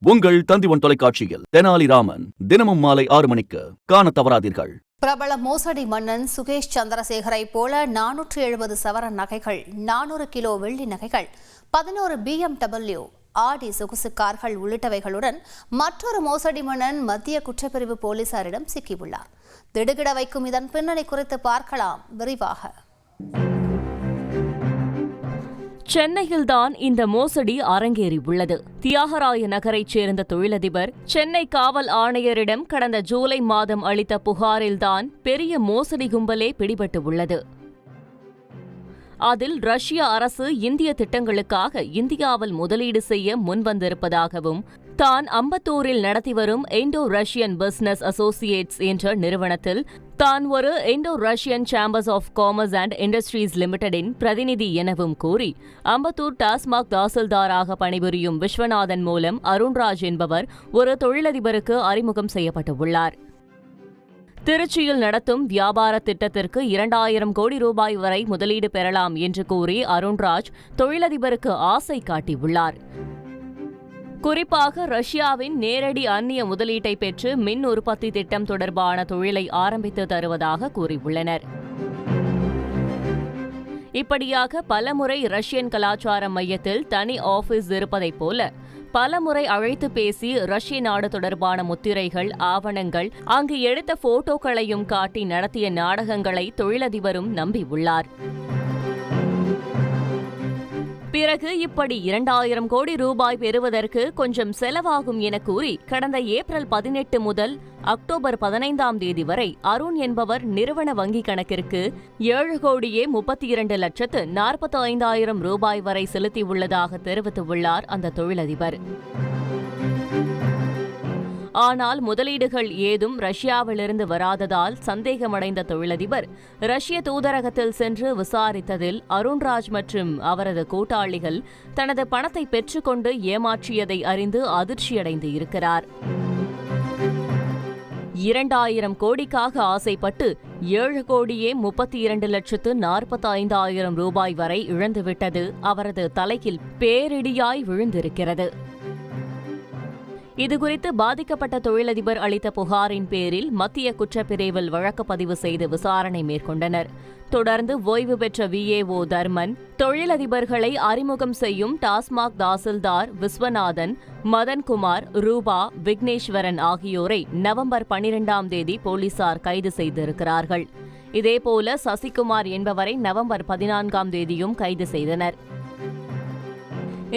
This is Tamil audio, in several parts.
உங்கள் தந்திவன் தொலைக்காட்சியில் தெனாலிராமன் தினமும் மாலை 6 மணிக்கு காண தவறாதீர்கள். பிரபல மோசடி மன்னன் சுகேஷ் சந்திரசேகரை போல 470 சவரன் நகைகள், 400 கிலோ வெள்ளி நகைகள், 11 BMW, ஆடி சொகுசு கார்கள் உள்ளிட்டவைகளுடன் மற்றொரு மோசடி மன்னன் மத்திய குற்றப்பிரிவு போலீசாரிடம் சிக்கியுள்ளார். திடுக்கிட வைக்கும் இதன் பின்னணி குறித்து பார்க்கலாம் விரிவாக. சென்னையில்தான் இந்த மோசடி அரங்கேறியுள்ளது. தியாகராய நகரைச் சேர்ந்த தொழிலதிபர் சென்னை காவல் ஆணையரிடம் கடந்த ஜூலை மாதம் அளித்த புகாரில்தான் பெரிய மோசடி கும்பலே பிடிபட்டுள்ளது. அதில் ரஷ்ய அரசு இந்திய திட்டங்களுக்காக இந்தியாவில் முதலீடு செய்ய முன்வந்திருப்பதாகவும், தான் அம்பத்தூரில் நடத்தி வரும் இந்தோ ரஷ்யன் பிசினஸ் அசோசியேட்ஸ் என்ற நிறுவனத்தில் தான் ஒரு Indo Russian chambers of commerce and industries லிமிடெடின் பிரதிநிதி எனவும் கூறி அம்பத்தூர் டாஸ்மாக் தாசில்தாராக பணிபுரியும் விஸ்வநாதன் மூலம் அருண்ராஜ் என்பவர் ஒரு தொழிலதிபருக்கு அறிமுகம் செய்யப்பட்டுள்ளார். திருச்சியில் நடத்தும் வியாபார திட்டத்திற்கு 2000 கோடி ரூபாய் வரை முதலீடு பெறலாம் என்று கூறி அருண்ராஜ் தொழிலதிபருக்கு ஆசை காட்டியுள்ளார். குறிப்பாக ரஷ்யாவின் நேரடி அந்நிய முதலீட்டை பெற்று மின் உற்பத்தி திட்டம் தொடர்பான தொழிலை ஆரம்பித்து தருவதாக கூறியுள்ளனர். இப்படியாக பலமுறை ரஷ்யன் கலாச்சார மையத்தில் தனி ஆபீஸ் இருப்பதைப் போல பலமுறை அழைத்து பேசி ரஷ்ய நாடு தொடர்பான முத்திரைகள், ஆவணங்கள், அங்கு எடுத்த போட்டோக்களையும் காட்டி நடத்திய நாடகங்களை தொழிலதிபரும் நம்பியுள்ளார். பிறகு இப்படி 2000 கோடி ரூபாய் பெறுவதற்கு கொஞ்சம் செலவாகும் என கூறி கடந்த ஏப்ரல் 18 முதல் அக்டோபர் 15ஆம் தேதி வரை அருண் என்பவர் நிறுவன வங்கிக் கணக்கிற்கு 7,32,45,000 ரூபாய் வரை செலுத்தியுள்ளதாக தெரிவித்துள்ளார் அந்த தொழிலதிபர். ஆனால் முதலீடுகள் ஏதும் ரஷ்யாவிலிருந்து வராததால் சந்தேகமடைந்த தொழிலதிபர் ரஷ்ய தூதரகத்தில் சென்று விசாரித்ததில் அருண்ராஜ் மற்றும் அவரது கூட்டாளிகள் தனது பணத்தை பெற்றுக்கொண்டு ஏமாற்றியதை அறிந்து அதிர்ச்சியடைந்து இருக்கிறார். 2000 கோடிக்காக ஆசைப்பட்டு 7,32,45,000 ரூபாய் வரை இழந்துவிட்டது அவரது தலையில் பேரிடியாய் விழுந்திருக்கிறது. இதுகுறித்து பாதிக்கப்பட்ட தொழிலதிபர் அளித்த புகாரின் பேரில் மத்திய குற்றப்பிரிவில் வழக்கு பதிவு செய்து விசாரணை மேற்கொண்டனர். தொடர்ந்து ஓய்வு பெற்ற VAO தர்மன், தொழிலதிபர்களை அறிமுகம் செய்யும் டாஸ்மாக் தாசில்தார் விஸ்வநாதன், மதன்குமார், ரூபா, விக்னேஸ்வரன் ஆகியோரை நவம்பர் 12ஆம் தேதி போலீசார் கைது செய்திருக்கிறார்கள். இதேபோல சசிகுமார் என்பவரை நவம்பர் 14ஆம் தேதியும் கைது செய்தனர்.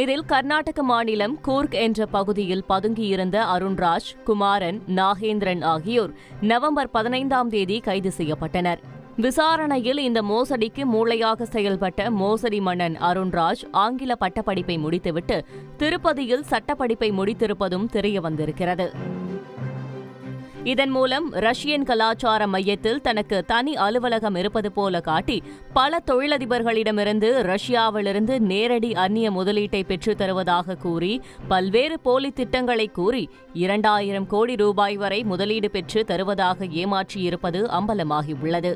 இதில் கர்நாடக மாநிலம் கூர்க் என்ற பகுதியில் பதுங்கியிருந்த அருண்ராஜ், குமாரன், நாகேந்திரன் ஆகியோர் நவம்பர் 15ஆம் தேதி கைது செய்யப்பட்டனர். விசாரணையில் இந்த மோசடிக்கு மூளையாக செயல்பட்ட மோசடி மன்னன் அருண்ராஜ் ஆங்கில பட்டப்படிப்பை முடித்துவிட்டு திருப்பதியில் சட்டப்படிப்பை முடித்திருப்பதும் தெரியவந்திருக்கிறது. இதன் மூலம் ரஷ்யன் கலாச்சார மையத்தில் தனக்கு தனி அலுவலகம் இருப்பது போல காட்டி பல தொழிலதிபர்களிடமிருந்து ரஷ்யாவிலிருந்து நேரடி அந்நிய முதலீட்டை பெற்றுத் தருவதாக கூறி பல்வேறு போலி திட்டங்களை கூறி 2000 கோடி ரூபாய் வரை முதலீடு பெற்று தருவதாக ஏமாற்றியிருப்பது அம்பலமாகியுள்ளது.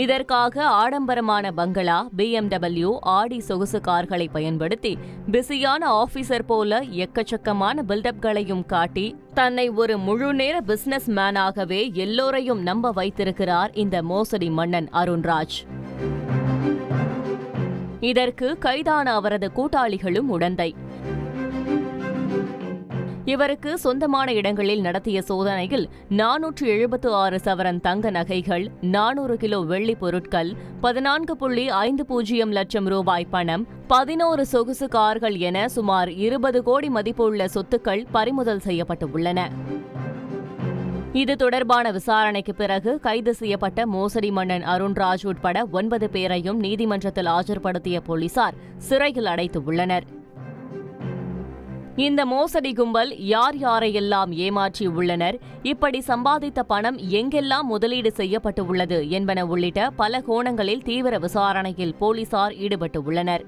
இதற்காக ஆடம்பரமான பங்களா, BMW, ஆடி சொகுசு கார்களை பயன்படுத்தி பிஸியான ஆபீசர் போல எக்கச்சக்கமான பில்டப்களையும் காட்டி தன்னை ஒரு முழுநேர பிசினஸ் மேனாகவே எல்லோரையும் நம்ப வைத்திருக்கிறார் இந்த மோசடி மன்னன் அருண்ராஜ். இதற்கு கைதான அவரது கூட்டாளிகளும் உடந்தை. இவருக்கு சொந்தமான இடங்களில் நடத்திய சோதனையில் 476 சவரன் தங்க நகைகள், 400 கிலோ வெள்ளி பொருட்கள், 14.50 லட்சம் ரூபாய் பணம், 11 சொகுசு கார்கள் என சுமார் 20 கோடி மதிப்புள்ள சொத்துக்கள் பறிமுதல் செய்யப்பட்டுள்ளன. இது தொடர்பான விசாரணைக்கு பிறகு கைது செய்யப்பட்ட மோசடி மன்னன் அருண்ராஜ் உட்பட 9 பேரையும் நீதிமன்றத்தில் ஆஜர்படுத்திய போலீசார் சிறையில் அடைத்துள்ளனர். இந்த மோசடி கும்பல் யார் யாரையெல்லாம் ஏமாற்றியுள்ளனர், இப்படி சம்பாதித்த பணம் எங்கெல்லாம் முதலீடு செய்யப்பட்டுள்ளது என்பன உள்ளிட்ட பல கோணங்களில் தீவிர விசாரணையில் போலீசார் ஈடுபட்டுள்ளனர்.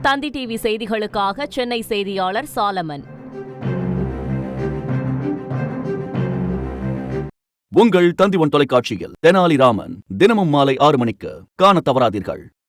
தந்தி டிவி செய்திகளுக்காக சென்னை செய்தியாளர் சாலமன். உங்கள் தந்திவன் தொலைக்காட்சியில் தெனாலிராமன் தினமும் மாலை 6 மணிக்கு காண தவறாதீர்கள்.